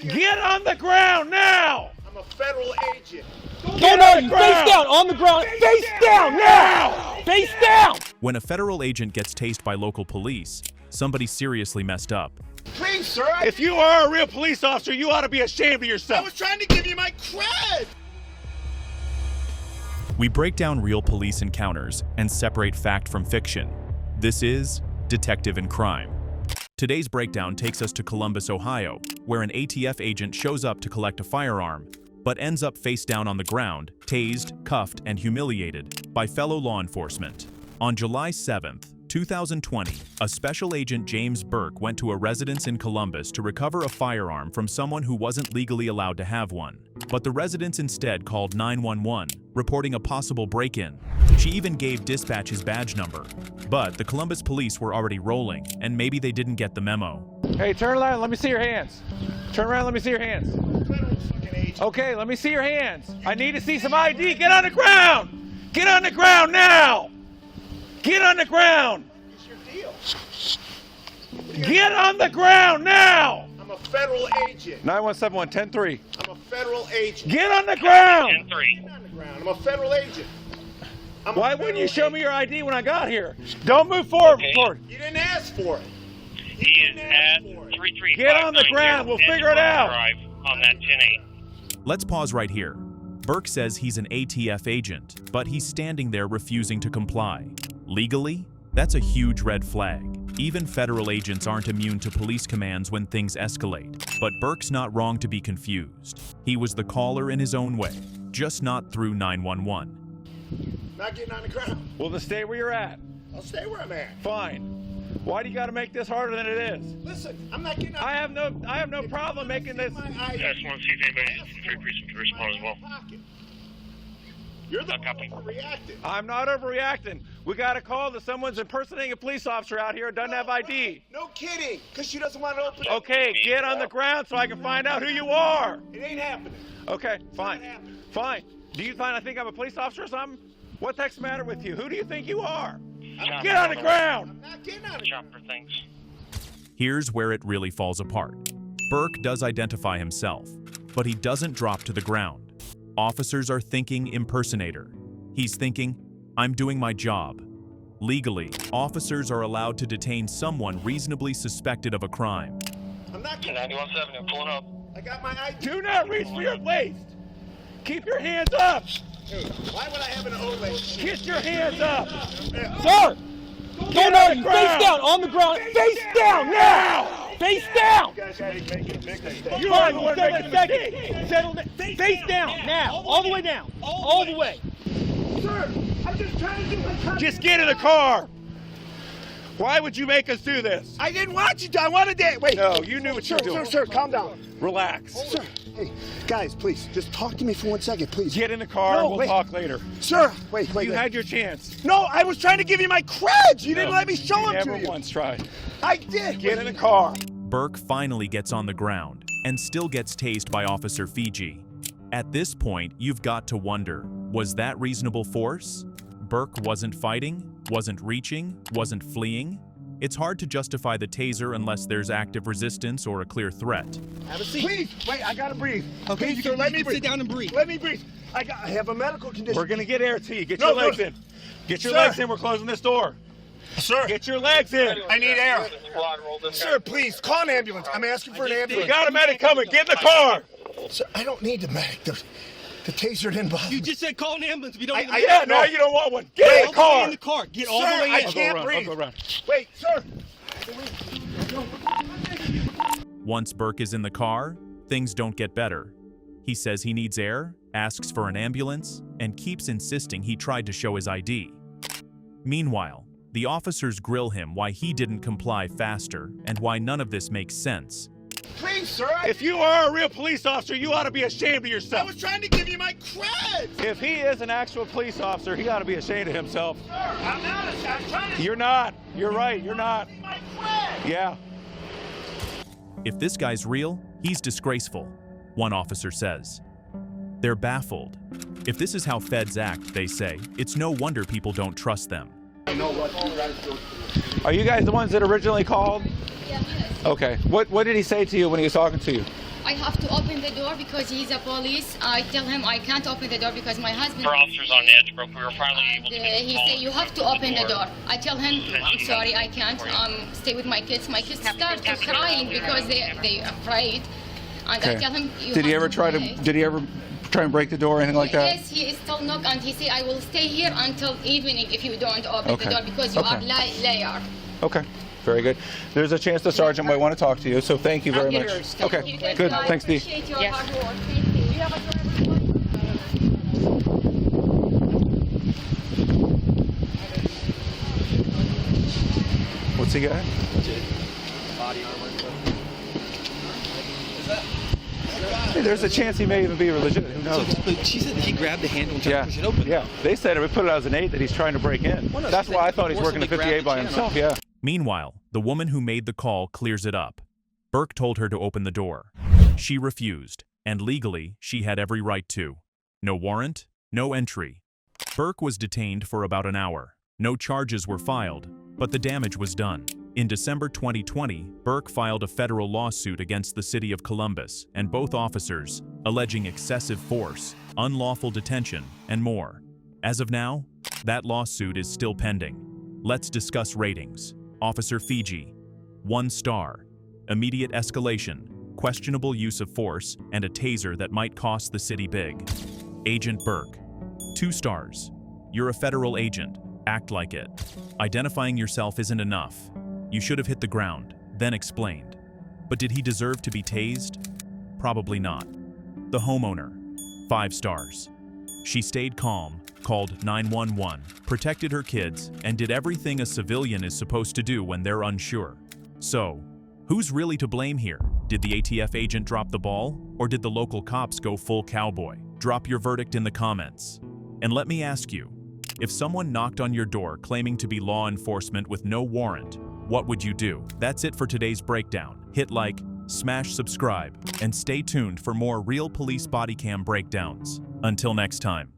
Get on the ground now! I'm a federal agent. Get on the ground! Face down, on the ground, face down now! Face down! When a federal agent gets tased by local police, somebody seriously messed up. Please, sir. If you are a real police officer, you ought to be ashamed of I yourself. was trying to give you my cred. We break down real police encounters and separate fact from fiction. This is Detective in Crime. Today's breakdown takes us to Columbus, Ohio, where an ATF agent shows up to collect a firearm, but ends up face down on the ground, tased, cuffed, and humiliated by fellow law enforcement. On July 7th, 2020, a special agent James Burke went to a residence in Columbus to recover a firearm from someone who wasn't legally allowed to have one. But the residents instead called 911, reporting a possible break-in. She even gave dispatch his badge number. But the Columbus police were already rolling, and maybe they didn't get the memo. Hey, turn around, let me see your hands. Turn around, let me see your hands. Federal fucking agent. Okay, let me see your hands. I need to see some ID. Get on the ground! Get on the ground now! Get on the ground! What's your deal? Get on the ground now! I'm a federal agent. 917-110-3. I'm a federal agent. Get on the ground! Get on the ground. I'm a federal agent. I'm a Why wouldn't you federal show me your ID when I got here? Don't move forward. agent. You didn't ask for it. He is at 3359. Get on the ground, we'll figure it out. Drive on that 10-8. Let's pause right here. Burke says he's an ATF agent, but he's standing there refusing to comply. Legally, that's a huge red flag. Even federal agents aren't immune to police commands when things escalate. But Burke's not wrong to be confused. He was the caller in his own way, just not through 911. Not getting on the ground. Well, then stay where you're at. I'll stay where I'm at. Fine. Why do you got to make this harder than it is? Listen, I'm not getting on. I have no problem making this. I just want to see if anybody from 3 Precinct can respond as well. You're the Not copy. one overreacting. I'm not overreacting. We got a call that someone's impersonating a police officer out here who doesn't have ID. No kidding, because she doesn't want to open it. Okay, get on the ground so I can find out who you are. It ain't happening. Okay, fine. not happening. Fine. Do you find I think I'm a police officer or something? What the heck's the matter with you? Who do you think you are? Get on the ground! I'm not getting on it. Chopper things. Here's where it really falls apart. Burke does identify himself, but he doesn't drop to the ground. Officers are thinking impersonator. He's thinking, I'm doing my job. Legally, officers are allowed to detain someone reasonably suspected of a crime. I'm not getting 917, I'm pulling up. I got my ID. Do not reach for your waist! Keep your hands up! Dude, why would I have an Olay? Get your hands up! Sir! Get on the ground! Face down, on the ground, face down now! Face down! You are the one making the mistake! Settle down. Face down now, all the way down, all the way. Sir, I'm just trying to do my job. Just get in the car! Why would you make us do this? I didn't want you to. I wanted to. Wait. No, you knew what you were doing. Sir, calm down. Relax. Sir, hey, guys, please, just talk to me for 1 second, please. Get in the car No, and we'll wait. talk later. Sir, wait. You had your chance. No, I was trying to give you my creds. You didn't No, let me show them Never to you. once tried. I did. Get in the car. Burke finally gets on the ground and still gets tased by Officer Fiji. At this point, you've got to wonder, was that reasonable force? Burke wasn't fighting, wasn't reaching, wasn't fleeing. It's hard to justify the taser unless there's active resistance or a clear threat. Have a seat. Please, wait, I gotta breathe. Okay, Please, sir, let me breathe. sit down and breathe. Let me breathe. I have a medical condition. We're gonna get air T. Get No, your legs no. in. Get your Sir. legs in. We're closing this door. Sir, Get your legs in. I need air. Squad rolled in. Sir, please, call an ambulance. I'm asking for an We ambulance. got a medic coming. Get in the car. Sir, I don't need the medic. The taser didn't bother You me. just said call an ambulance. We don't I- need I- a Yeah, now you don't want one. Get in the All the way car. in the car. Get all Sir, the way I in. can't I'll breathe. go around. Wait, sir. Once Burke is in the car, things don't get better. He says he needs air, asks for an ambulance, and keeps insisting he tried to show his ID. Meanwhile, the officers grill him why he didn't comply faster and why none of this makes sense. Please, sir. If you are a real police officer, you ought to be ashamed of I yourself. was trying to give you my creds. If he is an actual police officer, he ought to be ashamed of himself. Sir, I'm not. I'm trying to You're not. You're right. You're not. give my creds. Yeah. If this guy's real, he's disgraceful, one officer says. They're baffled. If this is how feds act, they say, it's no wonder people don't trust them. Are you guys the ones that originally called? Yeah, he is. Okay. What did he say to you when he was talking to you? I have to open the door because he's a police. I tell him I can't open the door because my husband. Our officers on edge, bro. We were finally able to get He the call. say you have to open the door. I tell him I'm sorry, I can't. Stay with my kids. My kids start to crying because they afraid. And I tell him. Did he ever try to? Did he ever try and break the door or anything like that? Yes, he is still knock and he say I will stay here until evening if you don't open the door because you are liar. Okay. Very good. There's a chance the sergeant might want to talk to you, so thank you very much. Okay. Good. Thanks, Dee. Appreciate your hard work. Thank you. You have a driver's license? What's he got? Hey, there's a chance he may even be legit. Who knows? But she said that he grabbed the handle and tried to push it open. Yeah. They said it. We put it as an 8 that he's trying to break in. Well, no, That's she why I said thought he's working the forcibly 58 by grabbed the channel. himself. Yeah. Meanwhile, the woman who made the call clears it up. Burke told her to open the door. She refused, and legally, she had every right to. No warrant, no entry. Burke was detained for about an hour. No charges were filed, but the damage was done. In December 2020, Burke filed a federal lawsuit against the city of Columbus and both officers, alleging excessive force, unlawful detention, and more. As of now, that lawsuit is still pending. Let's discuss ratings. Officer Fiji, 1 star. Immediate escalation, questionable use of force, and a taser that might cost the city big. Agent Burke, 2 stars. You're a federal agent. Act like it. Identifying yourself isn't enough. You should have hit the ground, then explained. But did he deserve to be tased? Probably not. The homeowner, 5 stars. She stayed calm, called 911, protected her kids, and did everything a civilian is supposed to do when they're unsure. So, who's really to blame here? Did the ATF agent drop the ball, or did the local cops go full cowboy? Drop your verdict in the comments. And let me ask you, if someone knocked on your door claiming to be law enforcement with no warrant, what would you do? That's it for today's breakdown. Hit like, smash subscribe, and stay tuned for more real police body cam breakdowns. Until next time.